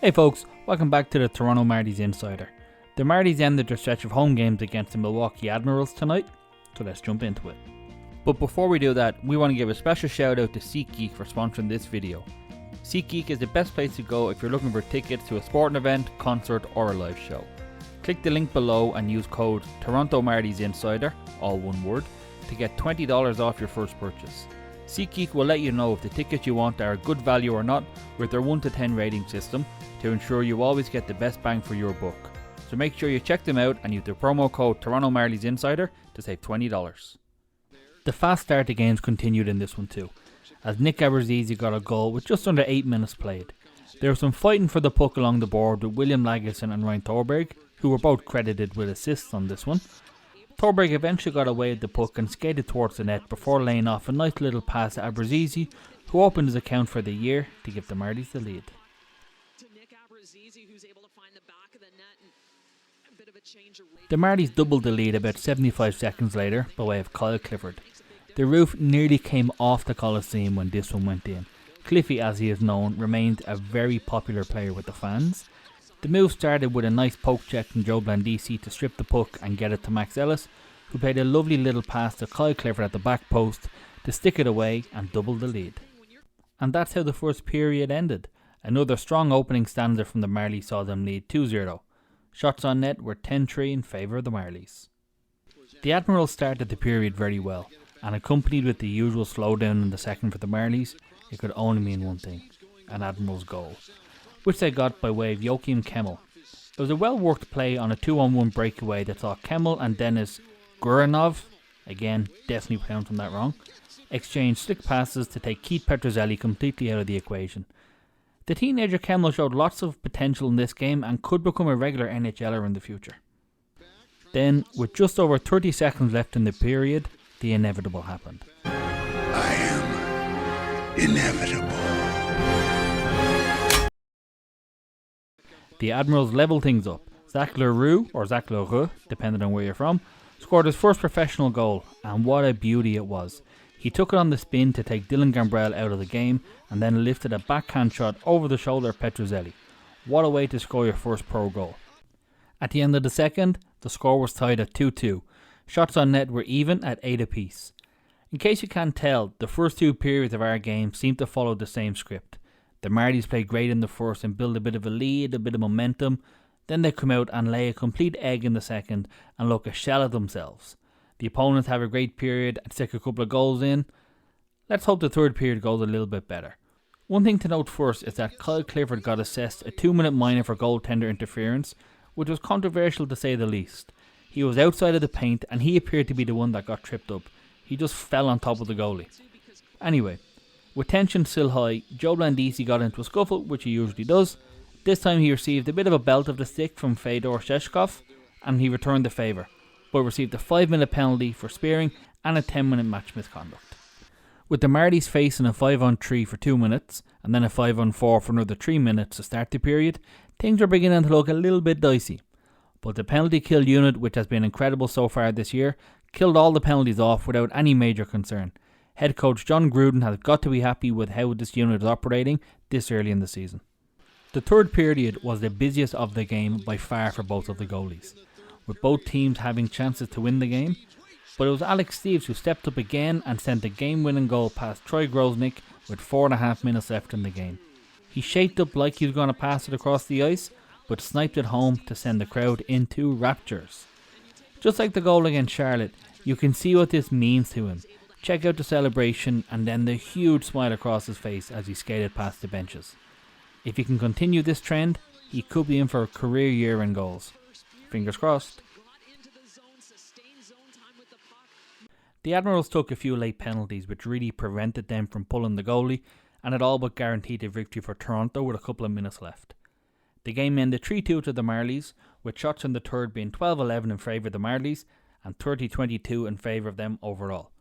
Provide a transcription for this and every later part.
Hey folks, welcome back to the Toronto Marlies Insider. The Marlies ended their stretch of home games against the Milwaukee Admirals tonight, so let's jump into it. But before we do that, we want to give a special shout out to SeatGeek for sponsoring this video. SeatGeek is the best place to go if you're looking for tickets to a sporting event, concert or a live show. Click the link below and use code Toronto Marlies Insider, all one word, to get $20 off your first purchase. SeatGeek will let you know if the tickets you want are a good value or not with their 1 to 10 rating system to ensure you always get the best bang for your buck. So make sure you check them out and use the promo code Toronto Marlies Insider to save $20. The fast start to games continued in this one too, as Nick Abruzzese got a goal with just under 8 minutes played. There was some fighting for the puck along the board with William Lagesson and Ryan Thorberg, who were both credited with assists on this one. Thorberg eventually got away with the puck and skated towards the net before laying off a nice little pass to Abruzzese, who opened his account for the year to give the Marlies the lead. The Marlies doubled the lead about 75 seconds later by way of Kyle Clifford. The roof nearly came off the Colosseum when this one went in. Cliffy, as he is known, remained a very popular player with the fans. The move started with a nice poke check from Joe Blandisi to strip the puck and get it to Max Ellis, who played a lovely little pass to Kyle Clifford at the back post to stick it away and double the lead. And that's how the first period ended. Another strong opening stanza from the Marlies saw them lead 2-0. Shots on net were 10-3 in favour of the Marlies. The Admirals started the period very well, and accompanied with the usual slowdown in the second for the Marlies, it could only mean one thing: an Admirals goal, which they got by way of Joachim Kemmel. It was a well-worked play on a 2-on-1 breakaway that saw Kemmel and Dennis Guranov, again definitely pronouncing that wrong, exchange slick passes to take Keith Petruzzelli completely out of the equation. The teenager Kemmel showed lots of potential in this game and could become a regular NHLer in the future. Then, with just over 30 seconds left in the period, the inevitable happened. I am inevitable. The Admirals levelled things up. Zach Leroux, or Zach Leroux, depending on where you're from, scored his first professional goal, and what a beauty it was. He took it on the spin to take Dylan Gambrell out of the game and then lifted a backhand shot over the shoulder of Petruzzelli. What a way to score your first pro goal. At the end of the second, the score was tied at 2-2. Shots on net were even at 8 apiece. In case you can't tell, the first two periods of our game seemed to follow the same script. The Marlies played great in the first and build a bit of a lead, a bit of momentum. Then they come out and lay a complete egg in the second and look a shell of themselves. The opponents have a great period and stick a couple of goals in. Let's hope the third period goes a little bit better. One thing to note first is that Kyle Clifford got assessed a 2-minute minor for goaltender interference, which was controversial to say the least. He was outside of the paint and he appeared to be the one that got tripped up. He just fell on top of the goalie. Anyway, with tension still high, Joe Blandisi got into a scuffle, which he usually does. This time he received a bit of a belt of the stick from Fedor Sheshkov, and he returned the favour, but received a 5-minute penalty for spearing and a 10-minute match misconduct. With the Marlies facing a 5-on-3 for 2 minutes, and then a 5-on-4 for another 3 minutes to start the period, things were beginning to look a little bit dicey. But the penalty kill unit, which has been incredible so far this year, killed all the penalties off without any major concern. Head coach John Gruden has got to be happy with how this unit is operating this early in the season. The third period was the busiest of the game by far for both of the goalies, with both teams having chances to win the game, but it was Alex Steeves who stepped up again and sent the game-winning goal past Troy Grosnick with 4.5 minutes left in the game. He shaped up like he was going to pass it across the ice, but sniped it home to send the crowd into raptures. Just like the goal against Charlotte, you can see what this means to him. Check out the celebration and then the huge smile across his face as he skated past the benches. If he can continue this trend, he could be in for a career year in goals. Fingers crossed. The Admirals took a few late penalties which really prevented them from pulling the goalie, and it all but guaranteed a victory for Toronto with a couple of minutes left. The game ended 3-2 to the Marlies, with shots in the third being 12-11 in favour of the Marlies and 30-22 in favour of them overall.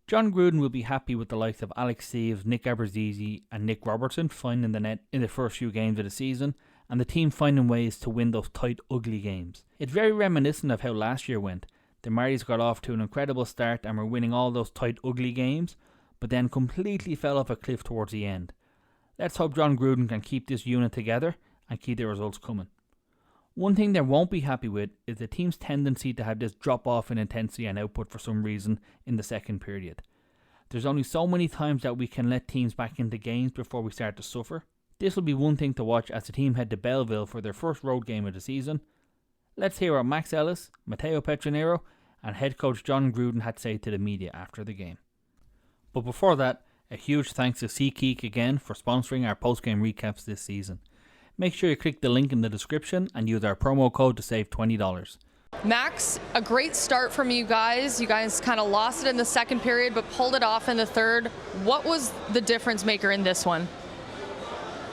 John Gruden will be happy with the likes of Alex Steeves, Nick Abruzzese and Nick Robertson finding the net in the first few games of the season, and the team finding ways to win those tight, ugly games. It's very reminiscent of how last year went. The Marlies got off to an incredible start and were winning all those tight, ugly games, but then completely fell off a cliff towards the end. Let's hope John Gruden can keep this unit together and keep their results coming. One thing they won't be happy with is the team's tendency to have this drop off in intensity and output for some reason in the second period. There's only so many times that we can let teams back into games before we start to suffer. This will be one thing to watch as the team head to Belleville for their first road game of the season. Let's hear what Max Ellis, Matteo Petronero and head coach John Gruden had to say to the media after the game. But before that, a huge thanks to SeatGeek again for sponsoring our post-game recaps this season. Make sure you click the link in the description and use our promo code to save $20. Max, a great start from you guys. You guys kind of lost it in the second period but pulled it off in the third. What was the difference maker in this one?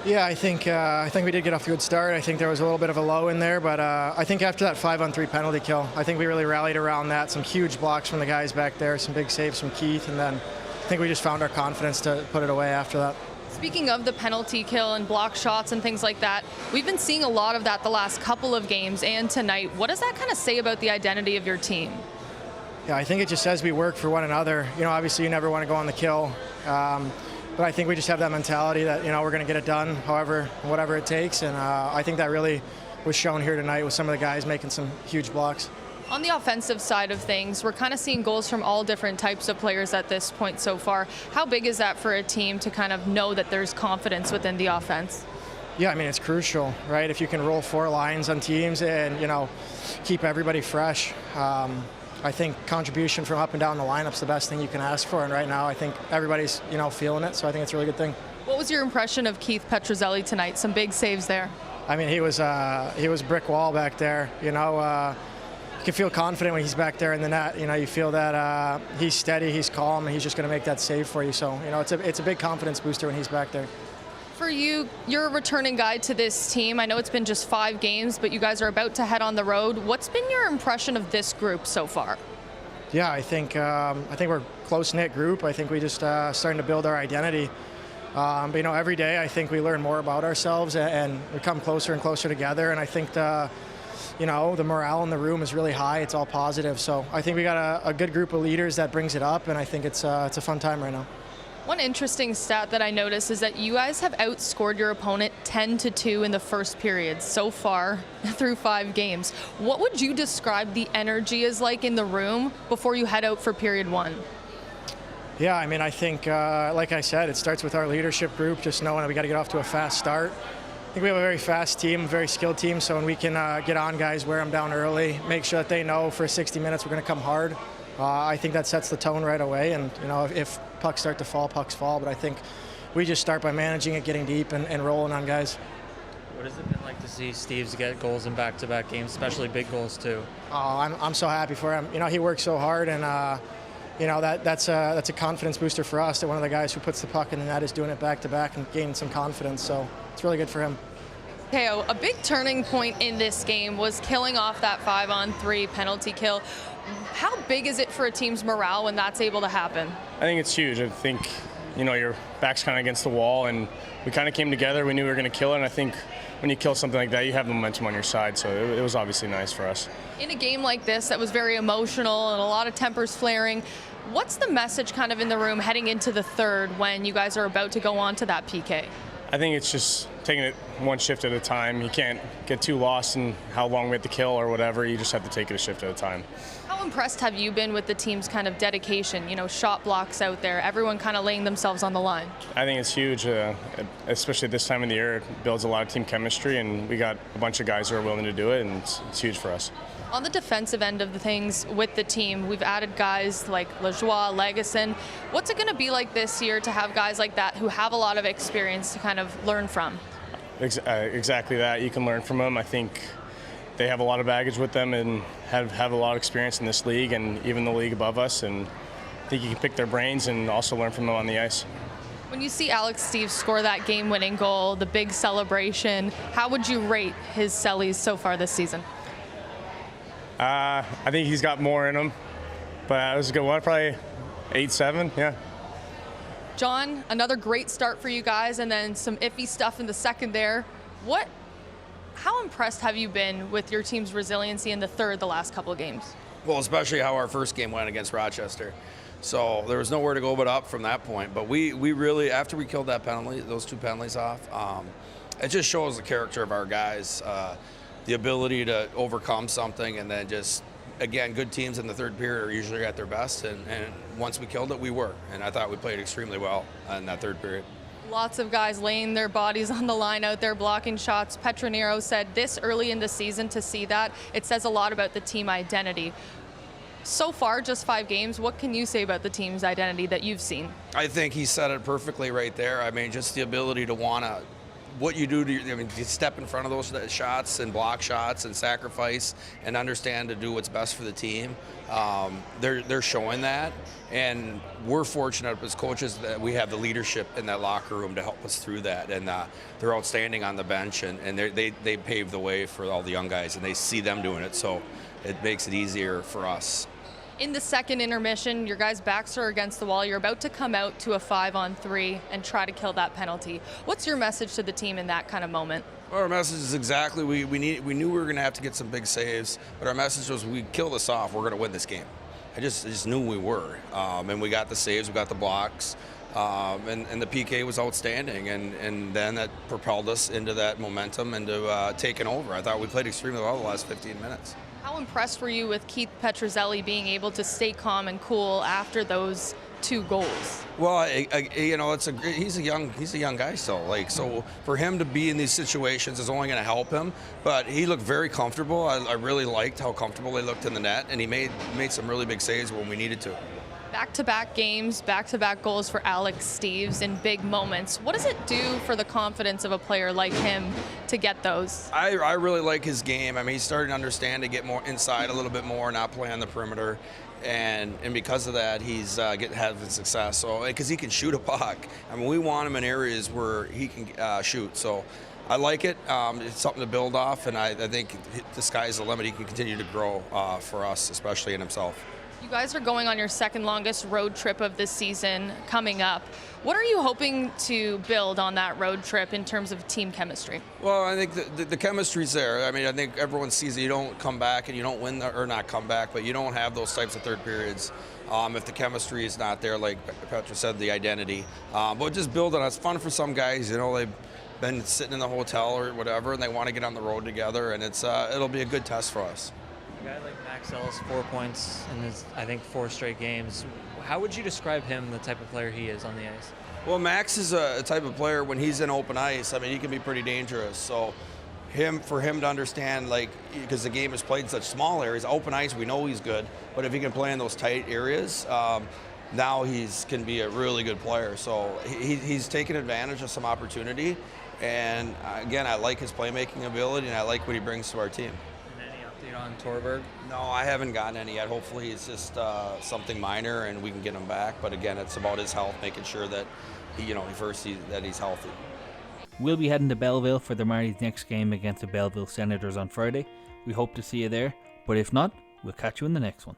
Yeah, I think we did get off to a good start. I think there was a little bit of a low in there, but I think after that 5-on-3 penalty kill, I think we really rallied around that. Some huge blocks from the guys back there, some big saves from Keith, and then I think we just found our confidence to put it away after that. Speaking of the penalty kill and block shots and things like that, we've been seeing a lot of that the last couple of games and tonight. What does that kind of say about the identity of your team? Yeah, I think it just says we work for one another. You know, obviously you never want to go on the kill. But I think we just have that mentality that, we're going to get it done whatever it takes. And I think that really was shown here tonight with some of the guys making some huge blocks. On the offensive side of things, we're kind of seeing goals from all different types of players at this point so far. How big is that for a team to kind of know that there's confidence within the offense? Yeah, I mean, it's crucial, right? If you can roll 4 lines on teams and, keep everybody fresh. I think contribution from up and down the lineup's the best thing you can ask for, and right now I think everybody's feeling it, so I think it's a really good thing. What was your impression of Keith Petruzzelli tonight? Some big saves there. I mean, he was brick wall back there. You can feel confident when he's back there in the net. You feel that he's steady, he's calm, and he's just going to make that save for you. So it's a big confidence booster when he's back there. For you, you're a returning guy to this team. I know it's been just 5 games, but you guys are about to head on the road. What's been your impression of this group so far? Yeah, I think we're a close-knit group. I think we just starting to build our identity. But every day I think we learn more about ourselves and we come closer and closer together. And I think the morale in the room is really high. It's all positive. So I think we got a good group of leaders that brings it up, and I think it's a fun time right now. One interesting stat that I noticed is that you guys have outscored your opponent 10-2 in the first period so far through 5 games. What would you describe the energy as like in the room before you head out for period 1? Yeah, I mean, I think, like I said, it starts with our leadership group, just knowing that we got to get off to a fast start. I think we have a very fast team, a very skilled team, so when we can get on guys, wear them down early, make sure that they know for 60 minutes we're going to come hard. I think that sets the tone right away, and if pucks start to fall, pucks fall, but I think we just start by managing it, getting deep, and rolling on guys. What has it been like to see Steve's get goals in back-to-back games, especially big goals too? Oh, I'm so happy for him. He works so hard, and that's a confidence booster for us, that one of the guys who puts the puck in the net is doing it back-to-back and gaining some confidence, so it's really good for him. Teo, a big turning point in this game was killing off that 5-on-3 penalty kill. How big is it for a team's morale when that's able to happen? I think it's huge. I think, your back's kind of against the wall, and we kind of came together. We knew we were going to kill it, and I think when you kill something like that, you have momentum on your side, so it was obviously nice for us. In a game like this that was very emotional and a lot of tempers flaring, what's the message kind of in the room heading into the third when you guys are about to go on to that PK? I think it's just taking it one shift at a time. You can't get too lost in how long we have to kill or whatever. You just have to take it a shift at a time. How impressed have you been with the team's kind of dedication, shot blocks out there, everyone kind of laying themselves on the line? I think it's huge, especially this time of the year. It builds a lot of team chemistry, and we got a bunch of guys who are willing to do it, and it's huge for us. On the defensive end of the things with the team, we've added guys like Lajoie, Legason. What's it going to be like this year to have guys like that who have a lot of experience to kind of learn from? Exactly that. You can learn from them. I think they have a lot of baggage with them and have a lot of experience in this league and even the league above us. And I think you can pick their brains and also learn from them on the ice. When you see Alex Steeves score that game-winning goal, the big celebration, how would you rate his cellies so far this season? I think he's got more in him, but it was a good one, probably 8-7, yeah. John, another great start for you guys, and then some iffy stuff in the second there. How impressed have you been with your team's resiliency in the third the last couple of games? Well, especially how our first game went against Rochester. So there was nowhere to go but up from that point. But we really, after we killed that penalty, those 2 penalties off, it just shows the character of our guys, the ability to overcome something, and then just, again, good teams in the third period are usually at their best, and once we killed it, we were. And I thought we played extremely well in that third period. Lots of guys laying their bodies on the line out there blocking shots. Petronero said this early in the season, to see that, it says a lot about the team identity. So far, just 5 games, what can you say about the team's identity that you've seen? I think he said it perfectly right there. I mean, just the ability to want to, what you do to, you step in front of those shots and block shots and sacrifice and understand to do what's best for the team. They're showing that, and we're fortunate as coaches that we have the leadership in that locker room to help us through that. And they're outstanding on the bench, and they pave the way for all the young guys, and they see them doing it, so it makes it easier for us. In the second intermission, your guys' backs are against the wall. You're about to come out to a 5-on-3 and try to kill that penalty. What's your message to the team in that kind of moment? Well, our message is exactly, we knew we were going to have to get some big saves, but our message was, we kill this off, we're going to win this game. I just knew we were, and we got the saves, we got the blocks, and the PK was outstanding, and then that propelled us into that momentum and to taking over. I thought we played extremely well the last 15 minutes. How impressed were you with Keith Petruzzelli being able to stay calm and cool after those 2 goals? Well, he's a young guy still. Like, so for him to be in these situations is only going to help him. But he looked very comfortable. I really liked how comfortable he looked in the net, and he made some really big saves when we needed to. Back-to-back games, back-to-back goals for Alex Steeves in big moments. What does it do for the confidence of a player like him to get those? I really like his game. I mean, he's starting to understand to get more inside a little bit more, not play on the perimeter. And because of that, he's having success. So, because he can shoot a puck. I mean, we want him in areas where he can shoot. So I like it. It's something to build off, and I think the sky's the limit. He can continue to grow for us, especially in himself. You guys are going on your second longest road trip of this season coming up. What are you hoping to build on that road trip in terms of team chemistry? Well, I think the chemistry's there. I mean, I think everyone sees that you don't come back and you don't win, or not come back, but you don't have those types of third periods if the chemistry is not there, like Petra said, the identity. But just build on it. It's fun for some guys, they've been sitting in the hotel or whatever, and they want to get on the road together, and it'll be a good test for us. A guy like Max Ellis, 4 points in his, I think, 4 straight games. How would you describe him, the type of player he is on the ice? Well, Max is a type of player, when he's in open ice, I mean, he can be pretty dangerous. So for him to understand, because the game is played in such small areas, open ice, we know he's good, but if he can play in those tight areas, now can be a really good player. So he's taken advantage of some opportunity, and again, I like his playmaking ability, and I like what he brings to our team. On Torberg? No, I haven't gotten any yet. Hopefully it's just something minor and we can get him back. But again, it's about his health, making sure that that he's healthy. We'll be heading to Belleville for the Marlies' next game against the Belleville Senators on Friday. We hope to see you there, but if not, we'll catch you in the next one.